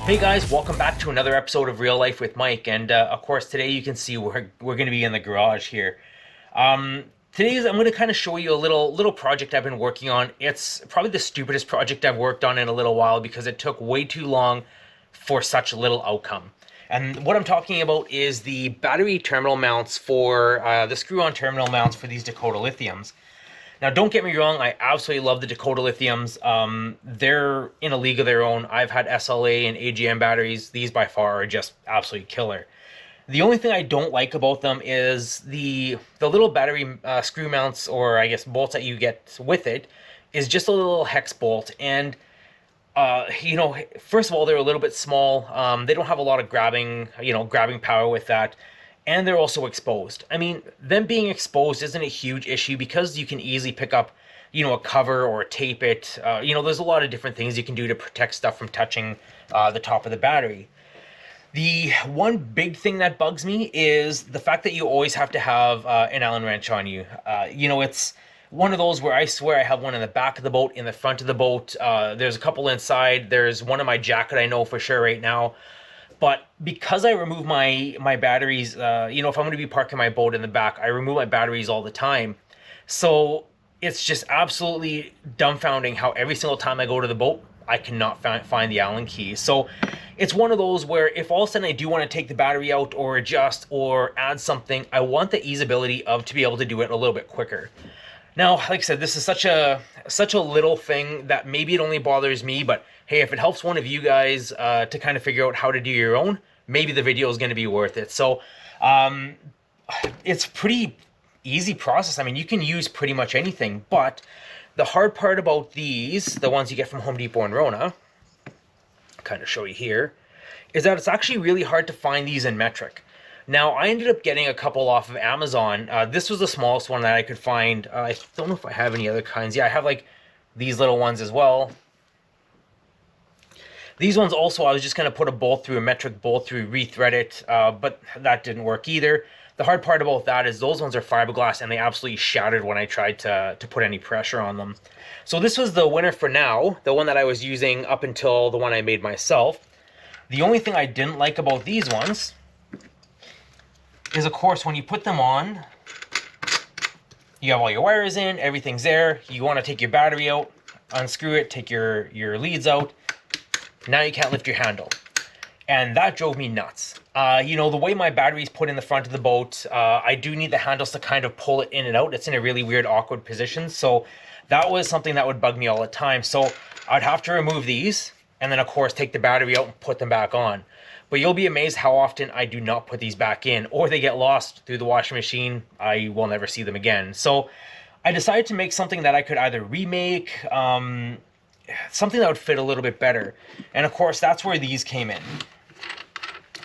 Hey guys, welcome back to another episode of Real Life with Mike. And of course, today you can see we're going to be in the garage here. I'm going to kind of show you a little project I've been working on. It's probably the stupidest project I've worked on in a little while because it took way too long for such little outcome. And what I'm talking about is the battery terminal mounts for the screw-on terminal mounts for these Dakota Lithiums. Now, don't get me wrong, I absolutely love the Dakota Lithiums. They're in a league of their own. I've had SLA and AGM batteries. These by far are just absolutely killer. The only thing I don't like about them is the little battery screw mounts, or I guess bolts that you get with it, is just a little hex bolt. And first of all, they're a little bit small. They don't have a lot of grabbing power with that. And they're also exposed. I mean, them being exposed isn't a huge issue because you can easily pick up, a cover or tape it. There's a lot of different things you can do to protect stuff from touching the top of the battery. The one big thing that bugs me is the fact that you always have to have an Allen wrench on you. It's one of those where I swear I have one in the back of the boat, in the front of the boat. There's a couple inside. There's one in my jacket, I know for sure right now. But because I remove my batteries, if I'm going to be parking my boat in the back, I remove my batteries all the time. So it's just absolutely dumbfounding how every single time I go to the boat, I cannot find the Allen key. So it's one of those where if all of a sudden I do want to take the battery out or adjust or add something, I want the easeability of to be able to do it a little bit quicker. Now, like I said, this is such a little thing that maybe it only bothers me, but hey, if it helps one of you guys to kind of figure out how to do your own, maybe the video is going to be worth it. So it's pretty easy process. I mean, you can use pretty much anything, but the hard part about these, the ones you get from Home Depot and Rona, I'll kind of show you here, is that it's actually really hard to find these in metric. Now, I ended up getting a couple off of Amazon. This was the smallest one that I could find. I don't know if I have any other kinds. Yeah, I have like these little ones as well. These ones also, I was just going to put a metric bolt through, rethread it, but that didn't work either. The hard part about that is those ones are fiberglass and they absolutely shattered when I tried to put any pressure on them. So this was the winner for now, the one that I was using up until the one I made myself. The only thing I didn't like about these ones is, of course, when you put them on, you have all your wires in, everything's there. You want to take your battery out, unscrew it, take your leads out. Now you can't lift your handle. And that drove me nuts. The way my battery's put in the front of the boat, I do need the handles to kind of pull it in and out. It's in a really weird, awkward position. So that was something that would bug me all the time. So I'd have to remove these and then, of course, take the battery out and put them back on. But you'll be amazed how often I do not put these back in, or they get lost through the washing machine. I will never see them again. So I decided to make something that I could either remake, something that would fit a little bit better. And of course, that's where these came in.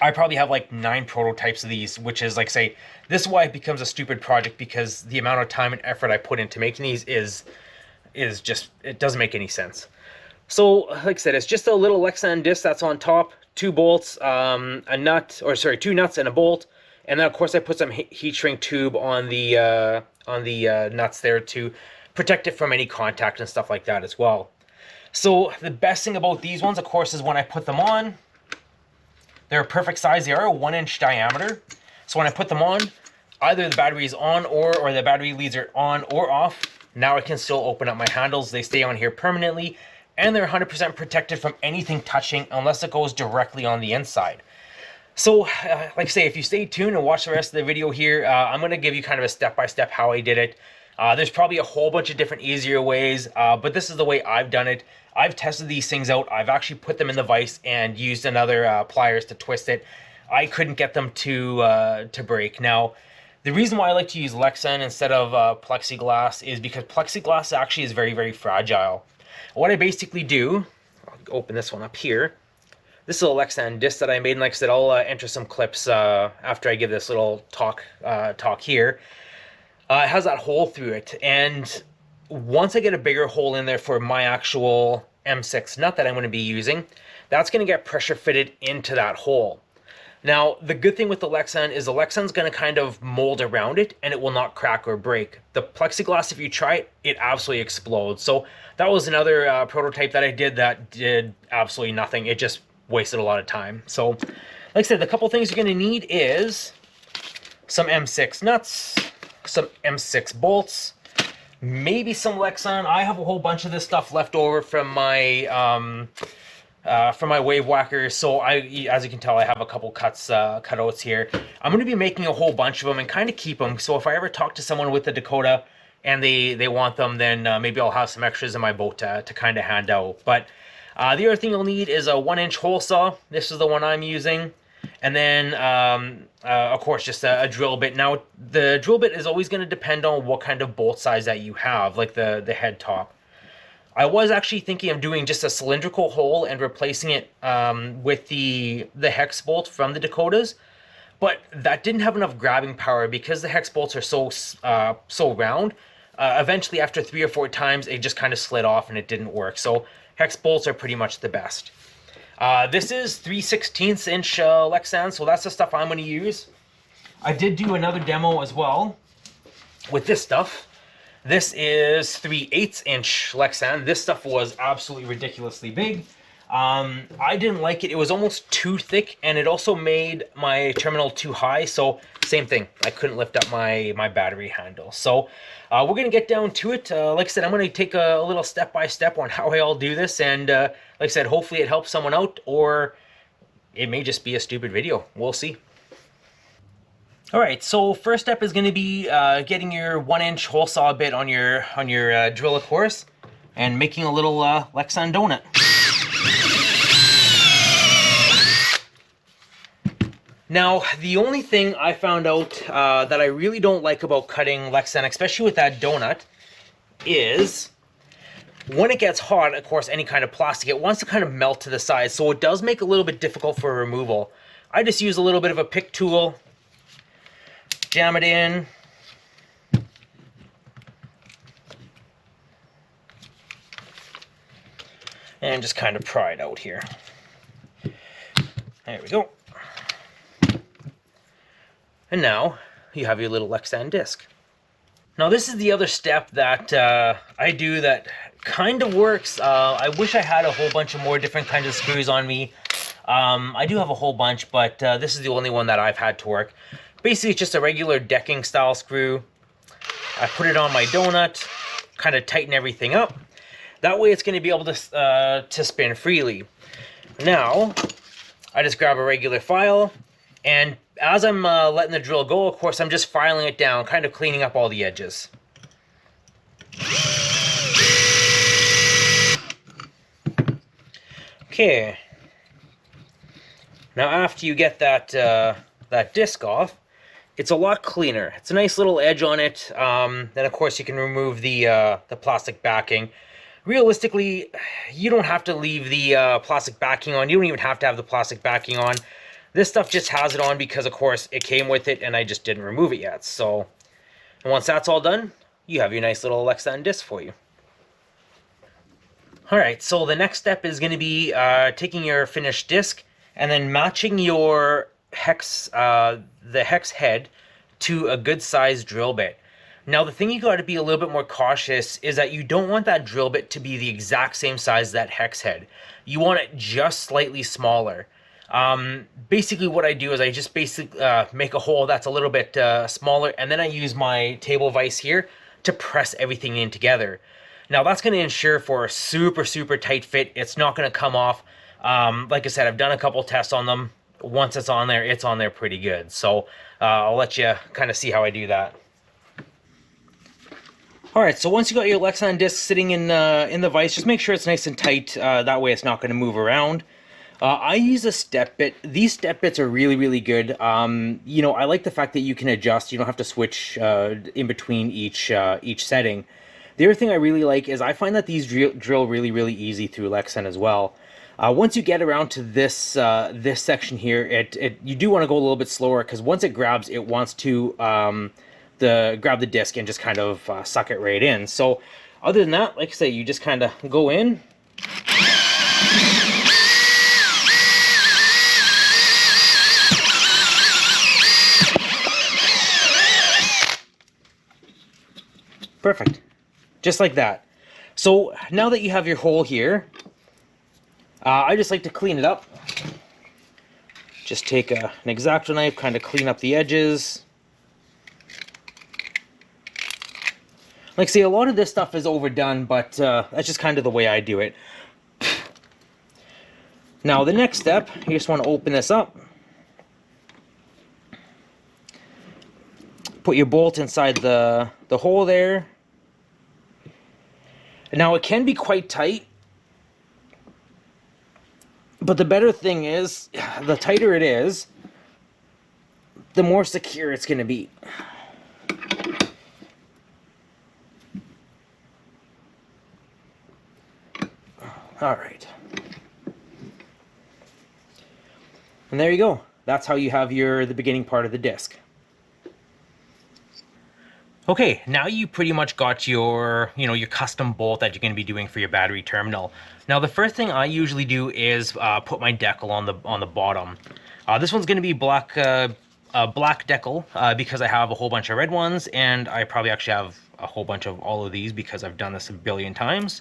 I probably have like 9 prototypes of these, which is like, say, this is why it becomes a stupid project, because the amount of time and effort I put into making these is just, it doesn't make any sense. So, like I said, it's just a little Lexan disc that's on top, 2 bolts, 2 nuts and a bolt, and then of course I put some heat shrink tube on the nuts there to protect it from any contact and stuff like that as well. So the best thing about these ones, of course, is when I put them on, they're a perfect size. They are a 1-inch diameter. So when I put them on, either the battery is on or the battery leads are on or off. Now I can still open up my handles. They stay on here permanently. And they're 100% protected from anything touching unless it goes directly on the inside. So, like I say, if you stay tuned and watch the rest of the video here, I'm going to give you kind of a step-by-step how I did it. There's probably a whole bunch of different easier ways, but this is the way I've done it. I've tested these things out. I've actually put them in the vise and used another pliers to twist it. I couldn't get them to break. Now, the reason why I like to use Lexan instead of plexiglass is because plexiglass actually is very, very fragile. What I basically do, I'll open this one up here. This is a Lexan disc that I made, and like I said, I'll enter some clips after I give this little talk here. It has that hole through it, and once I get a bigger hole in there for my actual M6 nut that I'm going to be using, that's going to get pressure fitted into that hole. Now, the good thing with the Lexan is the Lexan's going to kind of mold around it and it will not crack or break. The plexiglass, if you try it, it absolutely explodes. So that was another prototype that I did that did absolutely nothing. It just wasted a lot of time. So, like I said, the couple things you're going to need is some M6 nuts, some M6 bolts, maybe some Lexan. I have a whole bunch of this stuff left over from my wave whackers, so as you can tell, I have a couple cutouts here. I'm going to be making a whole bunch of them and kind of keep them, so if I ever talk to someone with the Dakota and they want them, then maybe I'll have some extras in my boat to kind of hand out. But the other thing you'll need is a 1-inch hole saw. This is the one I'm using. And then, of course, just a drill bit. Now, the drill bit is always going to depend on what kind of bolt size that you have, like the head top. I was actually thinking of doing just a cylindrical hole and replacing it with the hex bolt from the Dakotas, but that didn't have enough grabbing power because the hex bolts are so round. Eventually, after 3 or 4 times, it just kind of slid off and it didn't work. So hex bolts are pretty much the best. This is 3/16 inch Lexan, so that's the stuff I'm going to use. I did do another demo as well with this stuff. This is 3/8 inch Lexan. This stuff was absolutely ridiculously big. I didn't like it. It was almost too thick, and it also made my terminal too high, so same thing. I couldn't lift up my battery handle. So we're going to get down to it. Like I said, I'm going to take a little step-by-step on how I all do this, and like I said, hopefully it helps someone out, or it may just be a stupid video. We'll see. Alright, so first step is going to be getting your 1-inch hole saw bit on your drill, of course, and making a little Lexan donut. Now, the only thing I found out that I really don't like about cutting Lexan, especially with that donut, is when it gets hot, of course, any kind of plastic, it wants to kind of melt to the sides, so it does make it a little bit difficult for removal. I just use a little bit of a pick tool, jam it in, and just kind of pry it out here. There we go. And now you have your little Lexan disc. Now this is the other step that I do that kind of works. I wish I had a whole bunch of more different kinds of screws on me. I do have a whole bunch, but this is the only one that I've had to work. Basically, it's just a regular decking style screw. I put it on my donut, kind of tighten everything up. That way it's going to be able to spin freely. Now, I just grab a regular file, and as I'm letting the drill go, of course, I'm just filing it down, kind of cleaning up all the edges. Okay. Now, after you get that disc off, it's a lot cleaner. It's a nice little edge on it. Then, of course, you can remove the plastic backing. Realistically, you don't have to leave the plastic backing on. You don't even have to have the plastic backing on. This stuff just has it on because, of course, it came with it, and I just didn't remove it yet. So, and once that's all done, you have your nice little Lexan disc for you. Alright, so the next step is going to be taking your finished disc and then matching your hex, the hex head to a good sized drill bit. Now the thing you got to be a little bit more cautious is that you don't want that drill bit to be the exact same size as that hex head. You want it just slightly smaller. Basically what I do is I just basically make a hole that's a little bit smaller, and then I use my table vise here to press everything in together. Now that's going to ensure for a super tight fit. It's not going to come off. Like I said, I've done a couple tests on them. Once it's on there pretty good. So I'll let you kind of see how I do that. Alright, so once you got your Lexan disc sitting in the vise, just make sure it's nice and tight. That way it's not going to move around. I use a step bit. These step bits are really good. You know, I like the fact that you can adjust. You don't have to switch in between each setting. The other thing I really like is I find that these drill really easy through Lexan as well. Once you get around to this this section here, you do want to go a little bit slower, because once it grabs, it wants to grab the disc and just kind of suck it right in. So other than that, like I say, you just kind of go in. Perfect. Just like that. So now that you have your hole here, I just like to clean it up. Just take an X-Acto knife, kind of clean up the edges. Like, see, a lot of this stuff is overdone, but that's just kind of the way I do it. Now, the next step, you just want to open this up. Put your bolt inside the hole there. Now, it can be quite tight, but the better thing is, the tighter it is, the more secure it's going to be. All right. And there you go. That's how you have the beginning part of the disc. Okay, now you pretty much got your, your custom bolt that you're going to be doing for your battery terminal. Now, the first thing I usually do is put my decal on the bottom. This one's going to be black decal because I have a whole bunch of red ones, and I probably actually have a whole bunch of all of these because I've done this a billion times.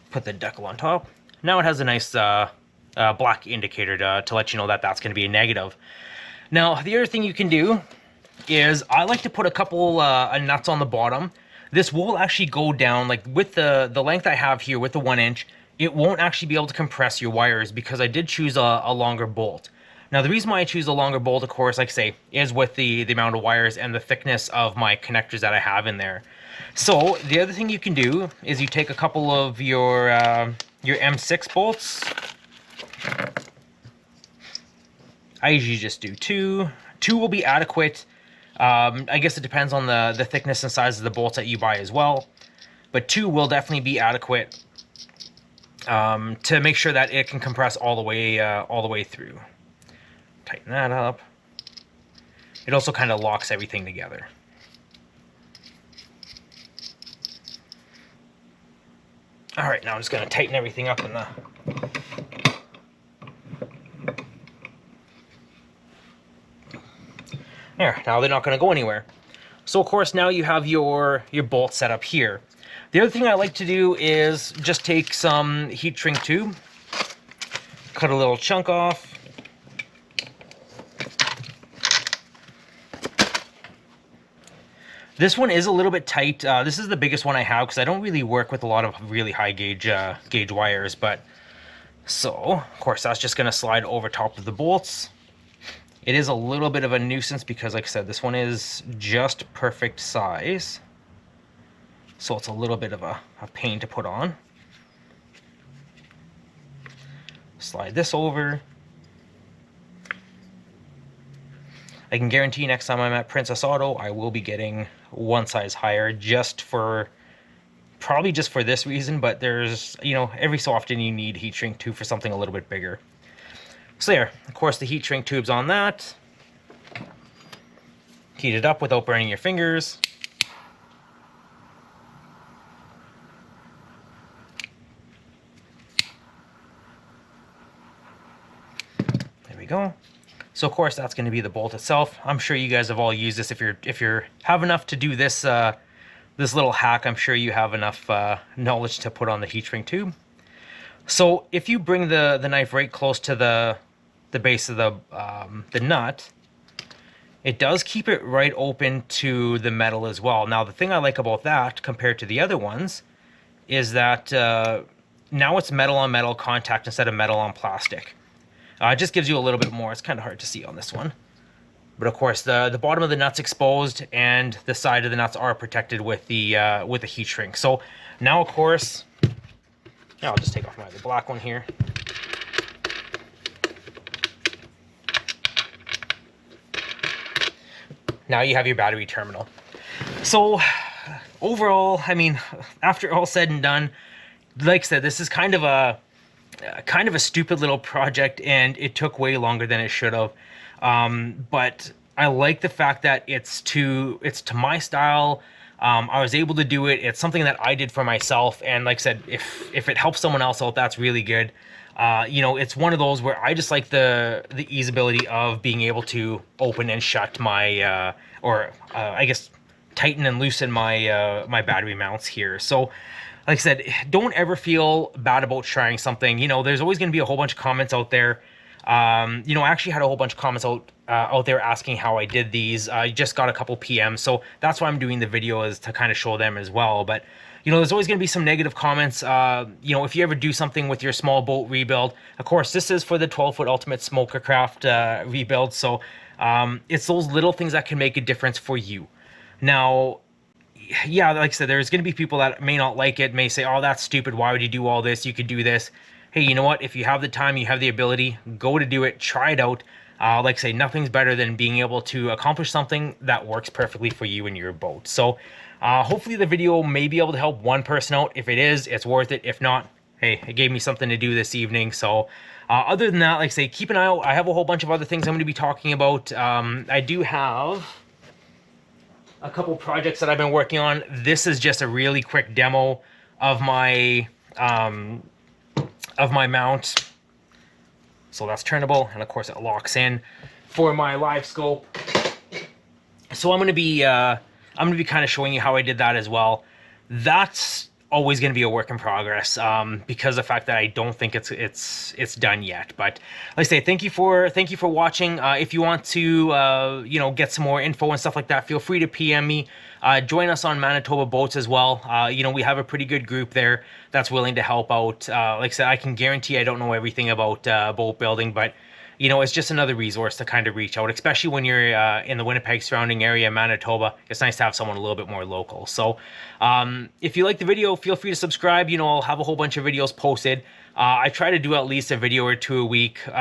Put the decal on top. Now it has a nice black indicator to let you know that that's going to be a negative. Now, the other thing you can do is I like to put a couple nuts on the bottom. This will actually go down, like with the length I have here with the 1 inch, it won't actually be able to compress your wires because I did choose a longer bolt. Now, the reason why I choose a longer bolt, of course, like I say, is with the amount of wires and the thickness of my connectors that I have in there. So the other thing you can do is you take a couple of your M6 bolts. I usually just do two. Two will be adequate. I guess it depends on the thickness and size of the bolts that you buy as well. But 2 will definitely be adequate to make sure that it can compress all the way through. Tighten that up. It also kind of locks everything together. All right, now I'm just going to tighten everything up in the... There, now they're not going to go anywhere. So, of course, now you have your bolt set up here. The other thing I like to do is just take some heat shrink tube, cut a little chunk off. This one is a little bit tight. This is the biggest one I have because I don't really work with a lot of really high gauge wires. But so, of course, that's just going to slide over top of the bolts. It is a little bit of a nuisance because, like I said, this one is just perfect size. So it's a little bit of a pain to put on. Slide this over. I can guarantee next time I'm at Princess Auto, I will be getting one size higher probably just for this reason, but there's, every so often you need heat shrink tube for something a little bit bigger. So there, of course, the heat shrink tube's on that. Heat it up without burning your fingers. There we go. So of course that's going to be the bolt itself. I'm sure you guys have all used this. If you have enough to do this this little hack, I'm sure you have enough knowledge to put on the heat shrink tube. So if you bring the knife right close to the base of the nut, it does keep it right open to the metal as well. Now the thing I like about that compared to the other ones is that now it's metal on metal contact instead of metal on plastic. It just gives you a little bit more. It's kind of hard to see on this one. But of course, the bottom of the nut's exposed and the side of the nuts are protected with the heat shrink. So now, of course, I'll just take off the black one here. Now you have your battery terminal. So overall, I mean, after all said and done, like I said, this is kind of a stupid little project, and it took way longer than it should have. But I like the fact that it's to my style. I was able to do it. It's something that I did for myself, and like I said, if it helps someone else out, that's really good. It's one of those where I just like the easeability of being able to open and shut my I guess tighten and loosen my my battery mounts here. So like I said, don't ever feel bad about trying something. There's always going to be a whole bunch of comments out there. You know, I actually had a whole bunch of comments out there asking how I did these. I just got a couple PMs, so that's why I'm doing the video, is to kind of show them as well. But you know, there's always going to be some negative comments. You know, if you ever do something with your small boat rebuild, of course, this is for the 12-foot Ultimate Smoker Craft rebuild. So it's those little things that can make a difference for you. Now, yeah, like I said, there's going to be people that may not like it, may say, oh, that's stupid. Why would you do all this? You could do this. Hey, you know what? If you have the time, you have the ability, go to do it, try it out. Like I say, nothing's better than being able to accomplish something that works perfectly for you and your boat. So hopefully the video may be able to help one person out. If it is, it's worth it. If not, hey, it gave me something to do this evening. So other than that, like I say, keep an eye out. I have a whole bunch of other things I'm going to be talking about. I do have a couple projects that I've been working on. This is just a really quick demo of my mount. So that's turnable, and of course it locks in for my live scope. So I'm going to be kind of showing you how I did that as well. That's always going to be a work in progress, because of the fact that I don't think it's done yet. But like I say, thank you for watching. If you want to you know, get some more info and stuff like that, feel free to PM me. Join us on Manitoba Boats as well. You know, we have a pretty good group there that's willing to help out. Like I said, I can guarantee I don't know everything about boat building, but you know, it's just another resource to kind of reach out, especially when you're in the Winnipeg surrounding area, Manitoba. It's nice to have someone a little bit more local. So if you like the video, feel free to subscribe. You know, I'll have a whole bunch of videos posted. I try to do at least a video or two a week. You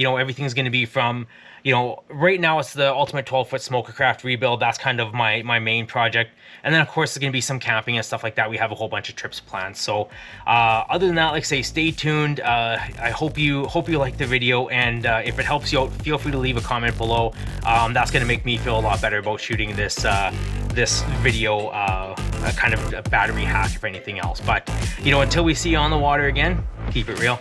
know, everything's going to be from, you know, right now it's the Ultimate 12-foot Smoker Craft rebuild. That's kind of my main project. And then, of course, there's going to be some camping and stuff like that. We have a whole bunch of trips planned. So other than that, like I say, stay tuned. I hope you like the video. And if it helps you out, feel free to leave a comment below. That's going to make me feel a lot better about shooting this video, kind of a battery hack, if anything else. But, you know, until we see you on the water again, keep it real.